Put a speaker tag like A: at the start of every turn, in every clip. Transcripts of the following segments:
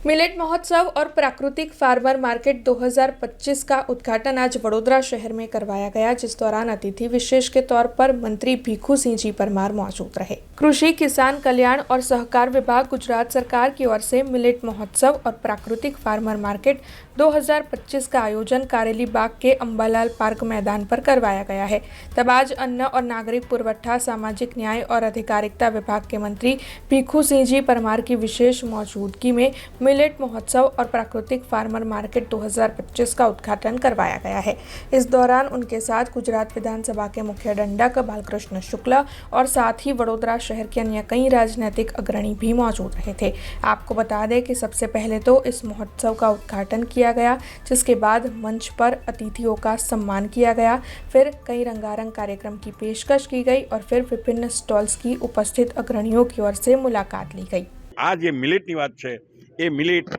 A: Millet महोत्सव और प्राकृतिक फार्मर मार्केट 2025 का उद्घाटन आज वडोदरा शहर में करवाया गया, जिस दौरान अतिथि विशेष के तौर पर मंत्री भीखू सिंह जी परमार मौजूद रहे। कृषि, किसान कल्याण और सहकार विभाग गुजरात सरकार की ओर से मिलेट महोत्सव और प्राकृतिक फार्मर मार्केट 2025 का आयोजन कारेली बाग के अंबालाल पार्क मैदान पर करवाया गया है। तब आज अन्न और नागरिक पुरवठा, सामाजिक न्याय और अधिकारिता विभाग के मंत्री भीखू सिंह जी परमार की विशेष मौजूदगी में मिलेट महोत्सव और प्राकृतिक फार्मर मार्केट 2025 का उद्घाटन करवाया गया है। इस दौरान उनके साथ गुजरात विधानसभा के मुख्य दंडक बालकृष्ण शुक्ला और साथ ही वडोदरा शहर के अन्य कई राजनीतिक अग्रणी भी मौजूद रहे थे। आपको बता दें कि सबसे पहले तो इस महोत्सव का उद्घाटन किया गया, जिसके बाद मंच पर अतिथियों का सम्मान किया गया। फिर कई रंगारंग कार्यक्रम की पेशकश की गई और फिर विभिन्न स्टॉल्स की उपस्थित अग्रणियों की ओर से मुलाकात ली गई।
B: आज ये मिलेटनी વાત છે એ મિલેટ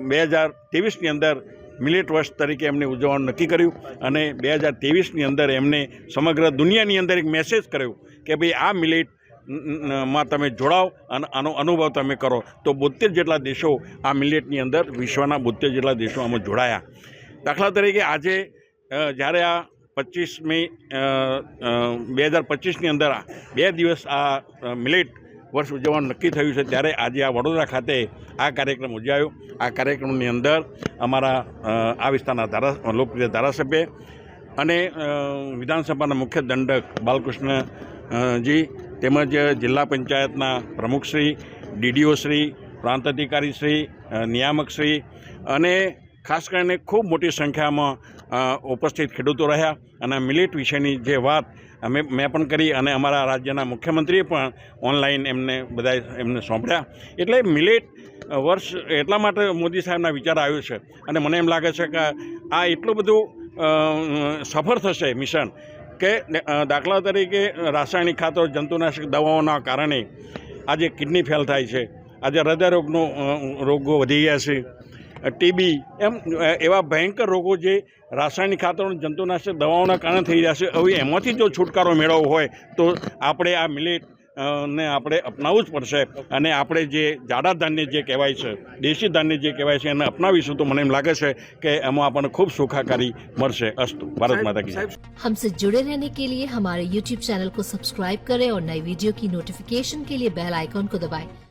B: 2023ની અંદર મિલેટ વર્ષ તરીકે એમને ઉજવવાનું નક્કી કર્યું અને 2023ની અંદર એમને સમગ્ર દુનિયાની અંદર એક મેસેજ કર્યો કે ભાઈ આ મિલેટ માં તમે જોડાઓ અને આનો અનુભવ તમે કરો। તો 72 જેટલા દેશો આ મિલેટની અંદર, વિશ્વના 72 જેટલા દેશો આમાં જોડાયા। દાખલા તરીકે આજે જ્યારે આ 2025ની અંદર 2 દિવસ આ મિલેટ વર્ષ ઉજવવાનું નક્કી થયું છે, ત્યારે આજે આ વડોદરા ખાતે આ કાર્યક્રમ ઉજવાયો। આ કાર્યક્રમની અંદર અમારા આ વિસ્તારના લોકપ્રિય ધારાસભ્ય અને વિધાનસભાના મુખ્ય દંડક બાલકૃષ્ણ જી તેમજ જિલ્લા પંચાયતના પ્રમુખશ્રી, ડીડીઓશ્રી, પ્રાંત અધિકારીશ્રી, નિયામકશ્રી અને ખાસ કરીને ખૂબ મોટી સંખ્યામાં ઉપસ્થિત ખેડૂતો રહ્યા અને મિલેટ વિશેની જે વાત મેં પણ કરી અને અમારા રાજ્યના મુખ્યમંત્રીએ પણ ઓનલાઈન એમને સોંપ્યા। એટલે મિલેટ વર્ષ એટલા માટે મોદી સાહેબના વિચાર આવ્યો છે અને મને એમ લાગે છે કે આ એટલું બધું સફળ થશે મિશન કે દાખલા તરીકે રાસાયણિક ખાતર, જંતુનાશક દવાઓના કારણે આજે કિડની ફેલ થાય છે, આજે હૃદયરોગનો રોગો વધી ગયા છે, ટીબી એમ એવા ભયંકર રોગો જે રાસાયણિક ખાતરો, જંતુનાશક દવાઓના કારણે થઈ રહ્યા છે। હવે એમાંથી જો છુટકારો મેળવવો હોય તો આપણે આ મિલેટ ને આપણે અપનાવવું જ પડશે અને આપણે જે જાડા ધાન્ય જે કહેવાય છે, દેશી ધાન્ય જે કહેવાય છે, એને અપનાવીશું તો મને એમ લાગે છે કે એમાં આપણને ખૂબ સુખાકારી મળશે। અસ્તુ। ભારત માતા की जय।
C: हमसे जुड़े रहने के लिए हमारे YouTube चैनल को सब्सक्राइब करें और नई वीडियो की नोटिफिकेशन के लिए बेल आइकॉन को दबाएं।